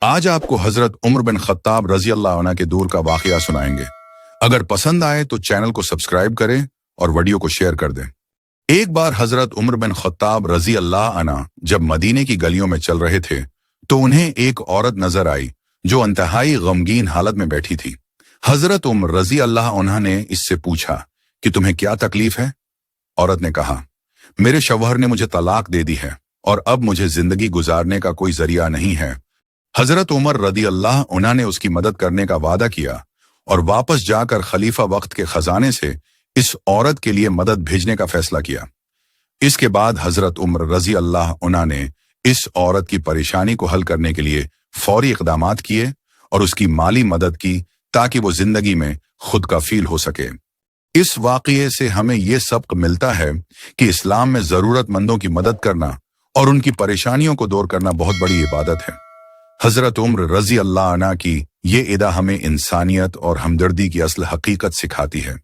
آج آپ کو حضرت عمر بن خطاب رضی اللہ عنہ کے دور کا واقعہ سنائیں گے۔ اگر پسند آئے تو چینل کو سبسکرائب کریں اور ویڈیو کو شیئر کر دیں۔ ایک بار حضرت عمر بن خطاب رضی اللہ عنہ جب مدینے کی گلیوں میں چل رہے تھے تو انہیں ایک عورت نظر آئی جو انتہائی غمگین حالت میں بیٹھی تھی۔ حضرت عمر رضی اللہ عنہ نے اس سے پوچھا کہ تمہیں کیا تکلیف ہے؟ عورت نے کہا، میرے شوہر نے مجھے طلاق دے دی ہے اور اب مجھے زندگی گزارنے کا کوئی ذریعہ نہیں ہے۔ حضرت عمر رضی اللہ عنہ نے اس کی مدد کرنے کا وعدہ کیا اور واپس جا کر خلیفہ وقت کے خزانے سے اس عورت کے لیے مدد بھیجنے کا فیصلہ کیا۔ اس کے بعد حضرت عمر رضی اللہ عنہ نے اس عورت کی پریشانی کو حل کرنے کے لیے فوری اقدامات کیے اور اس کی مالی مدد کی تاکہ وہ زندگی میں خود کفیل ہو سکے۔ اس واقعے سے ہمیں یہ سبق ملتا ہے کہ اسلام میں ضرورت مندوں کی مدد کرنا اور ان کی پریشانیوں کو دور کرنا بہت بڑی عبادت ہے۔ حضرت عمر رضی اللہ عنہ کی یہ ادا ہمیں انسانیت اور ہمدردی کی اصل حقیقت سکھاتی ہے۔